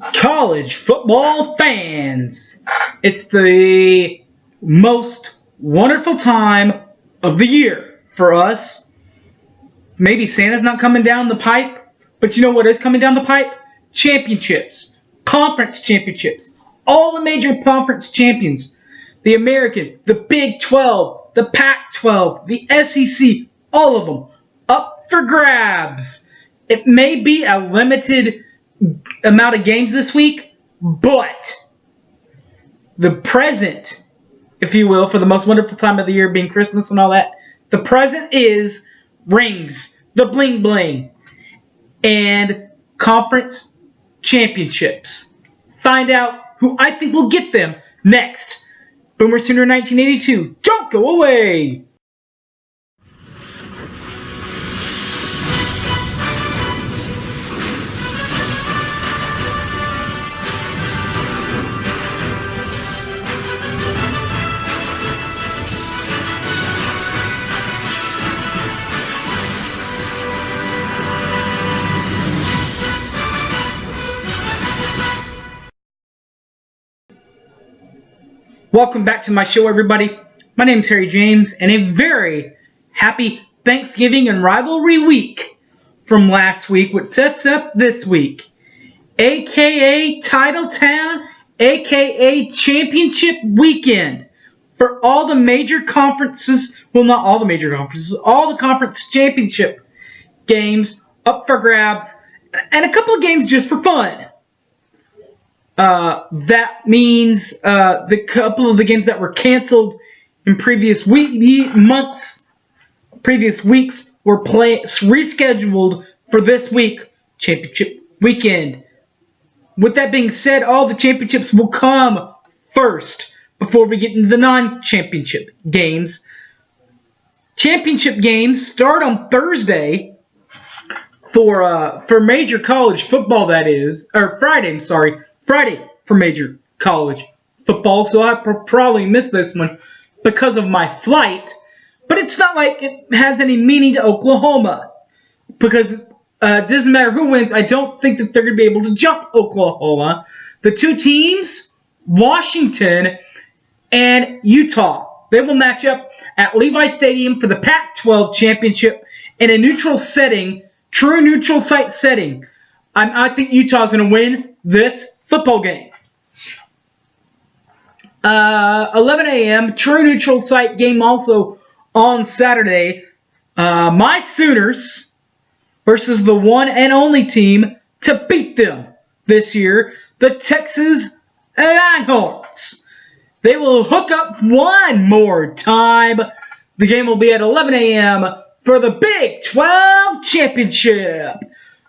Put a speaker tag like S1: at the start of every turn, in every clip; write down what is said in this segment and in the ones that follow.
S1: College football fans, it's the most wonderful time of the year for us. Maybe Santa's not coming down the pipe, but you know what is coming down the pipe? Championships, conference championships, all the major conference champions, the American, the Big 12, the Pac-12, the SEC, all of them up for grabs. It may be a limited amount of games this week, but the present, if you will, for the most wonderful time of the year being Christmas and all that, the present is rings, the bling bling, and conference championships. Find out who I think will get them next. Boomer Sooner 1982. Don't go away! Welcome back to my show, everybody. My name is Harry James, and a very happy Thanksgiving and rivalry week from last week, which sets up this week, aka Titletown, aka Championship Weekend, for all the major conferences, well, not all the major conferences, all the conference championship games up for grabs, and a couple of games just for fun. That means the couple of the games that were canceled in previous previous weeks were rescheduled for this week, championship weekend. With that being said, all the championships will come first before we get into the non-championship games. Championship games start on Thursday for major college football, that is, or Friday, I'm sorry. Friday for major college football, so I probably missed this one because of my flight, but it's not like it has any meaning to Oklahoma, because it doesn't matter who wins. I don't think that they're going to be able to jump Oklahoma. The two teams, Washington and Utah, they will match up at Levi Stadium for the Pac-12 championship in a neutral setting, true neutral site setting. I think Utah's going to win this football game. 11 a.m. true neutral site game also on Saturday. My Sooners versus the one and only team to beat them this year, the Texas Longhorns. They will hook up one more time. The game will be at 11 a.m. for the Big 12 championship.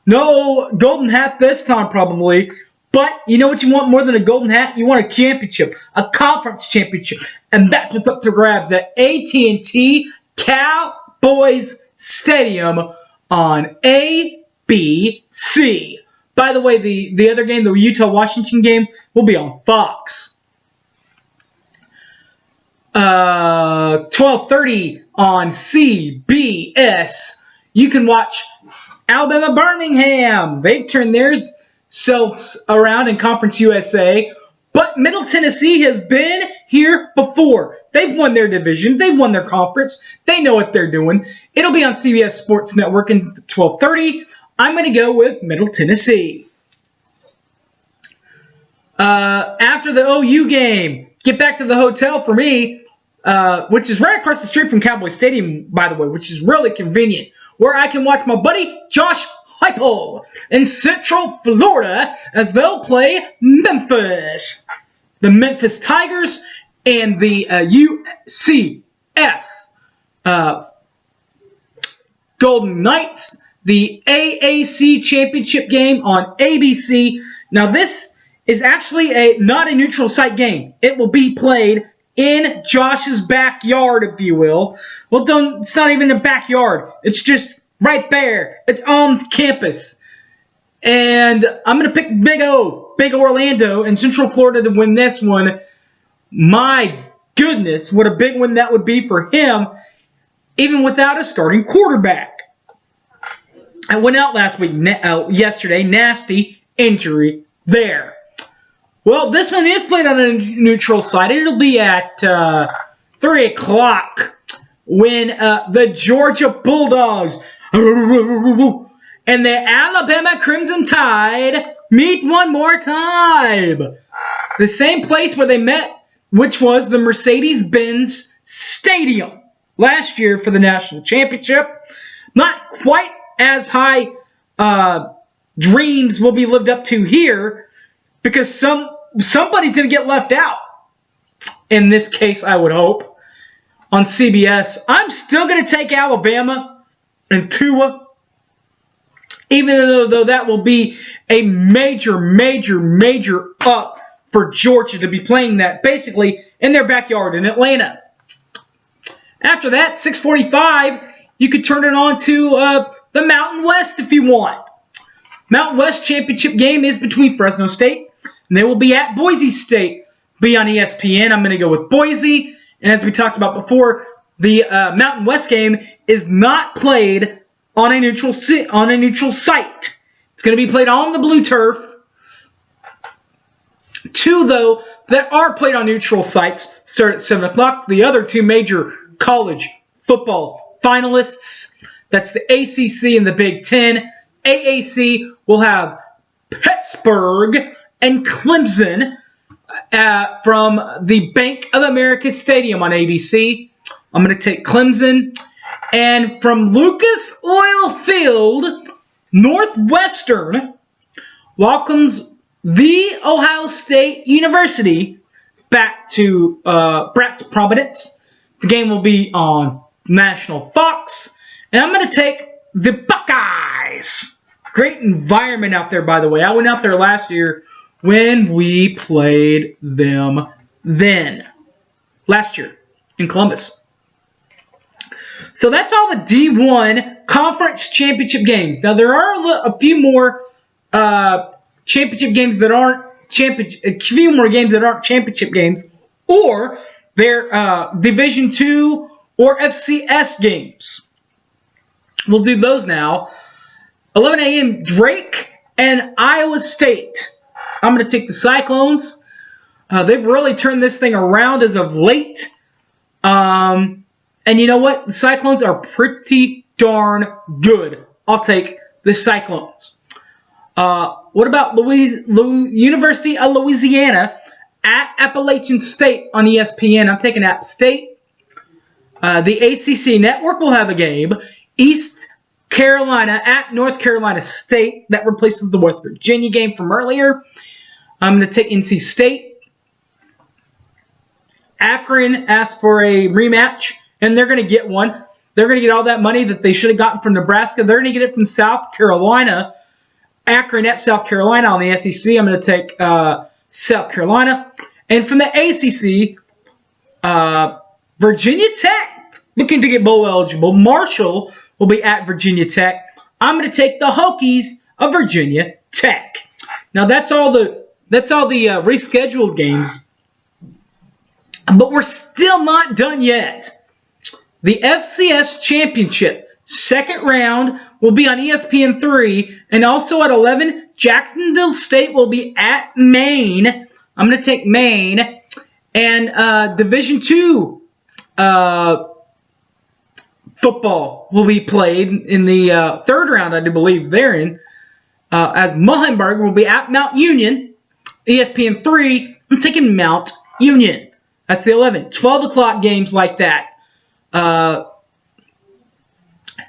S1: No golden hat this time, probably. But you know what you want more than a golden hat? You want a championship, a conference championship. And that's what's up for grabs at AT&T Cowboys Stadium on ABC. By the way, the other game, the Utah-Washington game, will be on Fox. 12:30 on CBS. You can watch Alabama-Birmingham. They've turned theirs selves around in Conference USA, but Middle Tennessee has been here before. They've won their division. They've won their conference. They know what they're doing. It'll be on CBS Sports Network at 12:30. I'm going to go with Middle Tennessee. After the OU game, get back to the hotel for me, which is right across the street from Cowboy Stadium, by the way, which is really convenient, where I can watch my buddy Josh Heupel in Central Florida as they'll play Memphis. The Memphis Tigers and the UCF Golden Knights. The AAC Championship game on ABC. Now this is actually not a neutral site game. It will be played in Josh's backyard, if you will. Well, it's not even a backyard. It's just right there. It's on campus. And I'm going to pick Big Orlando in Central Florida to win this one. My goodness, what a big one that would be for him, even without a starting quarterback. I went out yesterday, nasty injury there. Well, this one is played on a neutral site. It'll be at 3 o'clock when the Georgia Bulldogs and the Alabama Crimson Tide meet one more time. The same place where they met, which was the Mercedes-Benz Stadium last year for the national championship. Not quite as high dreams will be lived up to here, because somebody's going to get left out. In this case, I would hope, on CBS. I'm still going to take Alabama and Tua, even though that will be a major up for Georgia to be playing that basically in their backyard in Atlanta. After that, 6:45, you could turn it on to the Mountain West if you want. Mountain West championship game is between Fresno State, and they will be at Boise State. Be on ESPN. I'm going to go with Boise. And as we talked about before, the Mountain West game is not played on a neutral site. It's going to be played on the blue turf. Two, though, that are played on neutral sites start at 7 o'clock. The other two major college football finalists, that's the ACC and the Big Ten. AAC will have Pittsburgh and Clemson from the Bank of America Stadium on ABC. I'm going to take Clemson. And from Lucas Oil Field, Northwestern welcomes the Ohio State University back to Providence. The game will be on National Fox. And I'm going to take the Buckeyes. Great environment out there, by the way. I went out there last year when we played them then. Last year in Columbus. So that's all the D1 conference championship games. Now there are a few more championship games that aren't championship games, or they're Division II or FCS games. We'll do those now. 11 a.m. Drake and Iowa State. I'm going to take the Cyclones. They've really turned this thing around as of late. And you know what? The Cyclones are pretty darn good. I'll take the Cyclones. What about University of Louisiana at Appalachian State on ESPN? I'm taking App State. The ACC Network will have a game. East Carolina at North Carolina State. That replaces the West Virginia game from earlier. I'm going to take NC State. Akron asked for a rematch, and they're going to get one. They're going to get all that money that they should have gotten from Nebraska. They're going to get it from South Carolina. Akron at South Carolina on the SEC. I'm going to take South Carolina. And from the ACC, Virginia Tech, looking to get bowl eligible. Marshall will be at Virginia Tech. I'm going to take the Hokies of Virginia Tech. Now that's all the rescheduled games. But we're still not done yet. The FCS Championship second round will be on ESPN3, and also at 11, Jacksonville State will be at Maine. I'm going to take Maine. And Division II football will be played in the third round, I do believe they're in, as Muhlenberg will be at Mount Union. ESPN3, I'm taking Mount Union. That's the 11. 12 o'clock games like that.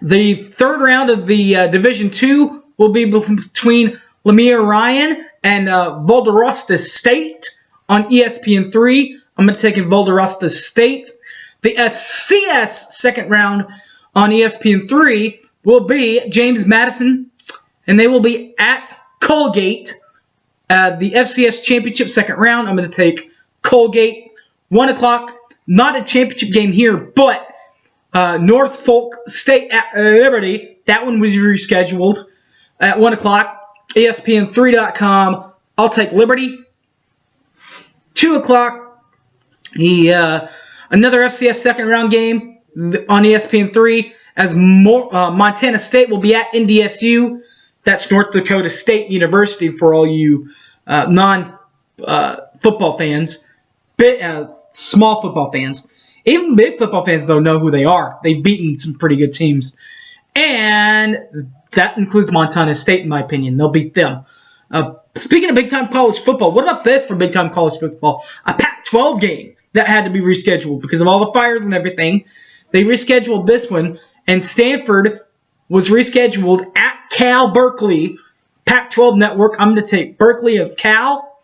S1: The third round of the Division II will be between Lemire Ryan and Valdosta State on ESPN3. I'm going to take Valdosta State. The FCS second round on ESPN3 will be James Madison, and they will be at Colgate. The FCS Championship second round, I'm going to take Colgate. 1 o'clock, not a championship game here, but Norfolk State at Liberty. That one was rescheduled at 1 o'clock. ESPN3.com. I'll take Liberty. 2 o'clock, another FCS second round game on ESPN3 as Montana State will be at NDSU. That's North Dakota State University for all you non-football fans, small football fans. Even big football fans, though, know who they are. They've beaten some pretty good teams. And that includes Montana State, in my opinion. They'll beat them. Speaking of big-time college football, what about this for big-time college football? A Pac-12 game that had to be rescheduled because of all the fires and everything. They rescheduled this one, and Stanford was rescheduled at Cal Berkeley. Pac-12 network. I'm going to take Berkeley of Cal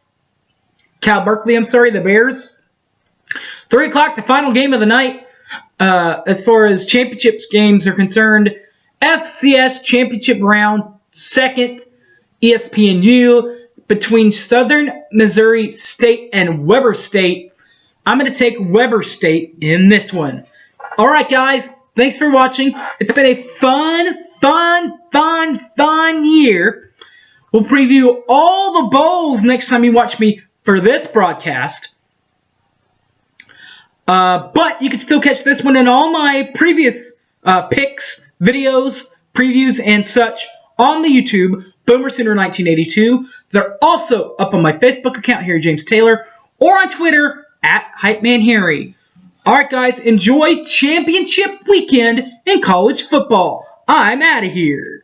S1: Berkeley, the Bears. 3 o'clock, the final game of the night. As far as championship games are concerned, FCS championship round, second ESPNU between Southern Missouri State and Weber State. I'm going to take Weber State in this one. All right, guys. Thanks for watching. It's been a fun year. We'll preview all the bowls next time you watch me for this broadcast. But you can still catch this one and all my previous picks, videos, previews, and such on the YouTube, Boomer Sooner 1982. They're also up on my Facebook account, Harry James Taylor, or on Twitter, @HypeManHarry. Alright guys, enjoy championship weekend in college football. I'm out of here.